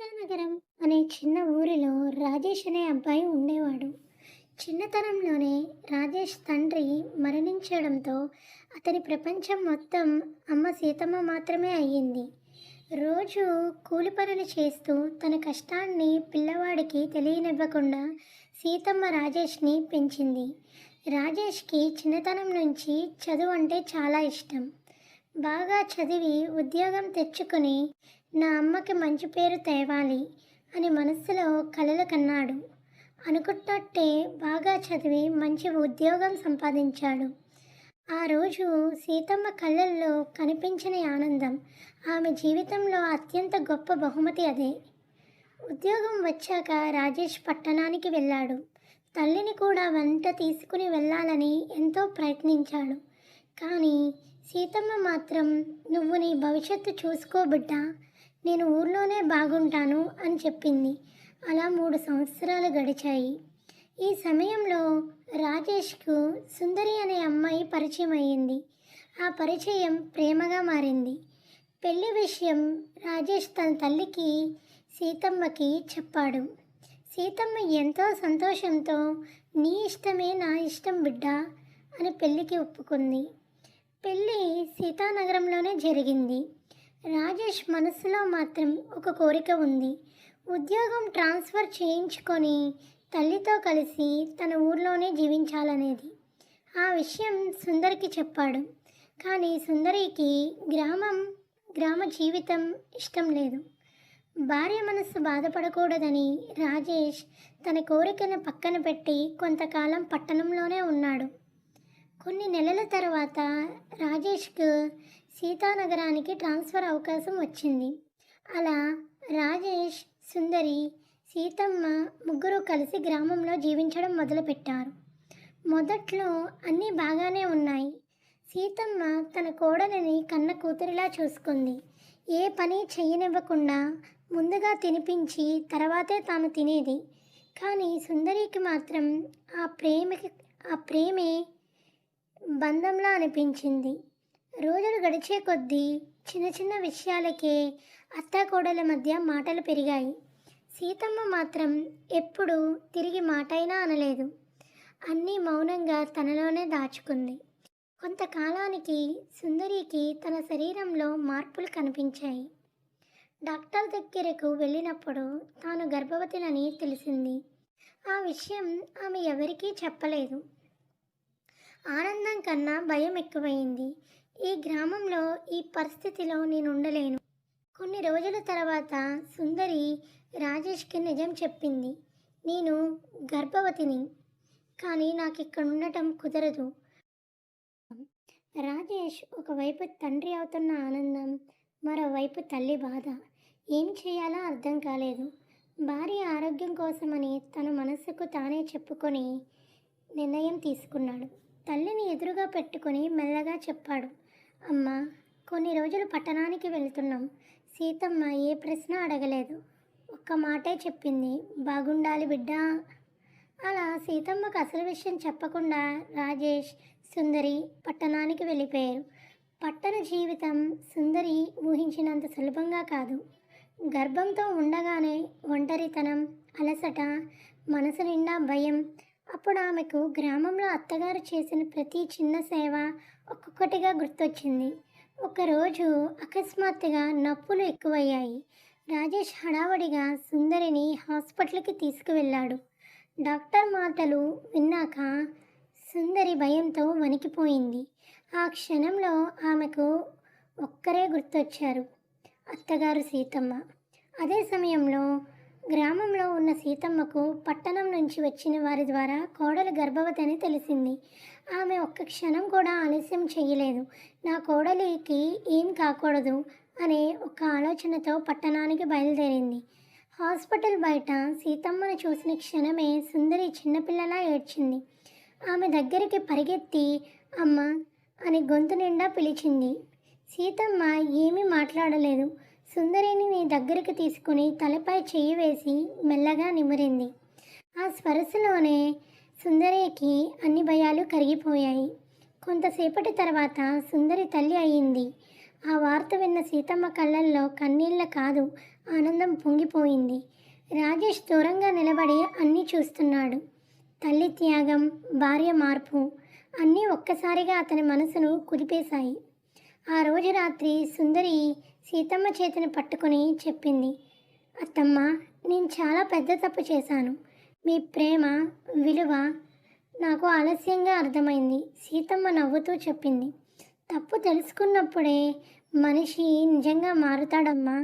సీతానగరం అనే చిన్న ఊరిలో రాజేష్ అనే అబ్బాయి ఉండేవాడు. చిన్నతనంలోనే రాజేష్ తండ్రి మరణించడంతో అతని ప్రపంచం మొత్తం అమ్మ సీతమ్మ మాత్రమే అయ్యింది. రోజు కూలి పనులు చేస్తూ తన కష్టాన్ని పిల్లవాడికి తెలియనివ్వకుండా సీతమ్మ రాజేష్ని పెంచింది. రాజేష్కి చిన్నతనం నుంచి చదువు అంటే చాలా ఇష్టం. బాగా చదివి ఉద్యోగం తెచ్చుకొని నా అమ్మకి మంచి పేరు తేవాలి అని మనస్సులో కలలు కన్నాడు. అనుకున్నట్టే బాగా చదివి మంచి ఉద్యోగం సంపాదించాడు. ఆ రోజు సీతమ్మ కళ్ళల్లో కనిపించని ఆనందం. ఆమె జీవితంలో అత్యంత గొప్ప బహుమతి అదే. ఉద్యోగం వచ్చాక రాజేష్ పట్టణానికి వెళ్ళాడు. తల్లిని కూడా వెంట తీసుకుని వెళ్ళాలని ఎంతో ప్రయత్నించాడు. కానీ సీతమ్మ మాత్రం, "నువ్వు నీ భవిష్యత్తు చూసుకో బిడ్డా, నేను ఊర్లోనే బాగుంటాను" అని చెప్పింది. అలా 3 సంవత్సరాలు గడిచాయి. ఈ సమయంలో రాజేష్కు సుందరి అనే అమ్మాయి పరిచయం అయ్యింది. ఆ పరిచయం ప్రేమగా మారింది. పెళ్లి విషయం రాజేష్ తన తల్లికి సీతమ్మకి చెప్పాడు. సీతమ్మ ఎంతో సంతోషంతో, "నీ ఇష్టమే నా ఇష్టం బిడ్డా" అని పెళ్లికి ఒప్పుకుంది. పెళ్ళి సీతానగరంలోనే జరిగింది. రాజేష్ మనసులో మాత్రం ఒక కోరిక ఉంది. ఉద్యోగం ట్రాన్స్ఫర్ చేయించుకొని తల్లితో కలిసి తన ఊర్లోనే జీవించాలనేది. ఆ విషయం సుందరికి చెప్పాడు. కానీ సుందరికి గ్రామ జీవితం ఇష్టం లేదు. భార్య మనస్సు బాధపడకూడదని రాజేష్ తన కోరికను పక్కన పెట్టి కొంతకాలం పట్టణంలోనే ఉన్నాడు. కొన్ని నెలల తర్వాత రాజేష్కు సీతానగరానికి ట్రాన్స్ఫర్ అవకాశం వచ్చింది. అలా రాజేష్, సుందరి, సీతమ్మ ముగ్గురు కలిసి గ్రామంలో జీవించడం మొదలుపెట్టారు. మొదట్లో అన్నీ బాగానే ఉన్నాయి. సీతమ్మ తన కోడలిని కన్న కూతురిలా చూసుకుంది. ఏ పని చెయ్యనివ్వకుండా ముందుగా తినిపించి తర్వాతే తాను తినేది. కానీ సుందరికి మాత్రం ఆ ప్రేమే బంధంలా అనిపించింది. రోజులు గడిచే కొద్దీ చిన్న చిన్న విషయాలకే అత్తాకోడల మధ్య మాటలు పెరిగాయి. సీతమ్మ మాత్రం ఎప్పుడూ తిరిగి మాటైనా అనలేదు. అన్నీ మౌనంగా తనలోనే దాచుకుంది. కొంతకాలానికి సుందరికి తన శరీరంలో మార్పులు కనిపించాయి. డాక్టర్ దగ్గరకు వెళ్ళినప్పుడు తాను గర్భవతినని తెలిసింది. ఆ విషయం ఆమె ఎవరికీ చెప్పలేదు. ఆనందం కన్నా భయం ఎక్కువైంది. ఈ గ్రామంలో ఈ పరిస్థితిలో నేను ఉండలేను. కొన్ని రోజుల తర్వాత సుందరి రాజేష్కి నిజం చెప్పింది. "నేను గర్భవతిని, కానీ నాకు ఇక్కడ ఉండటం కుదరదు." రాజేష్ ఒకవైపు తండ్రి అవుతున్న ఆనందం, మరోవైపు తల్లి బాధ. ఏం చేయాలో అర్థం కాలేదు. భార్య ఆరోగ్యం కోసమని తన మనసుకు తానే చెప్పుకొని నిర్ణయం తీసుకున్నాడు. తల్లిని ఎదురుగా పెట్టుకొని మెల్లగా చెప్పాడు. "అమ్మా, కొన్ని రోజులు పట్టణానికి వెళ్తున్నాం." సీతమ్మ ఏ ప్రశ్న అడగలేదు. ఒక్క మాటే చెప్పింది, "బాగుండాలి బిడ్డా." అలా సీతమ్మకు అసలు విషయం చెప్పకుండా రాజేష్, సుందరి పట్టణానికి వెళ్ళిపోయారు. పట్టణ జీవితం సుందరి ఊహించినంత సులభంగా కాదు. గర్భంతో ఉండగానే ఒంటరితనం, అలసట, మనసు నిండా భయం. అప్పుడు ఆమెకు గ్రామంలో అత్తగారు చేసిన ప్రతి చిన్న సేవ ఒక్కొక్కటిగా గుర్తొచ్చింది. ఒకరోజు అకస్మాత్తుగా నొప్పులు ఎక్కువయ్యాయి. రాజేష్ హడావడిగా సుందరిని హాస్పిటల్కి తీసుకువెళ్ళాడు. డాక్టర్ మాటలు విన్నాక సుందరి భయంతో వణికిపోయింది. ఆ క్షణంలో ఆమెకు ఒక్కరే గుర్తొచ్చారు, అత్తగారు సీతమ్మ. అదే సమయంలో గ్రామంలో ఉన్న సీతమ్మకు పట్టణం నుంచి వచ్చిన వారి ద్వారా కోడలు గర్భవతి అని తెలిసింది. ఆమె ఒక్క క్షణం కూడా ఆలస్యం చేయలేదు. నా కోడలికి ఏం కాకూడదు అనే ఒక ఆలోచనతో పట్టణానికి బయలుదేరింది. హాస్పిటల్ బయట సీతమ్మను చూసిన క్షణమే సుందరి చిన్నపిల్లలా ఏడ్చింది. ఆమె దగ్గరికి పరిగెత్తి, "అమ్మ" అని గొంతు నిండా పిలిచింది. సీతమ్మ ఏమీ మాట్లాడలేదు. సుందరిని దగ్గరికి తీసుకుని తలపై చెయ్యి వేసి మెల్లగా నిమిరింది. ఆ స్పర్శలోనే సుందరికి అన్ని భయాలు కరిగిపోయాయి. కొంతసేపటి తర్వాత సుందరి తల్లి అయింది. ఆ వార్త విన్న సీతమ్మ కళ్ళల్లో కన్నీళ్ళ కాదు, ఆనందం పొంగిపోయింది. రాజేష్ దూరంగా నిలబడి అన్నీ చూస్తున్నాడు. తల్లి త్యాగం, భార్య మార్పు అన్నీ ఒక్కసారిగా అతని మనసును కుదిపేశాయి. ఆ రోజు రాత్రి సుందరి సీతమ్మ చేతిని పట్టుకుని చెప్పింది, అత్తమ్మ, నేను చాలా పెద్ద తప్పు చేశాను. మీ ప్రేమ విలువ నాకు ఆలస్యంగా అర్థమైంది. సీతమ్మ నవ్వుతూ చెప్పింది, తప్పు తెలుసుకున్నప్పుడే మనిషి నిజంగా మారుతాడమ్మా.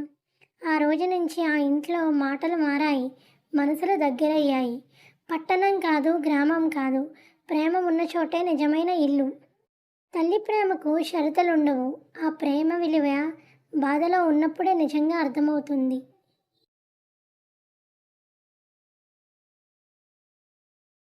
ఆ రోజు నుంచి ఆ ఇంట్లో మాటలు మారాయి, మనసులు దగ్గరయ్యాయి. పట్టణం కాదు, గ్రామం కాదు, ప్రేమ ఉన్న చోటే నిజమైన ఇల్లు. తల్లి ప్రేమకు షరతులుండవు. ఆ ప్రేమ విలువ బాధలో ఉన్నప్పుడే నిజంగా అర్థమవుతుంది.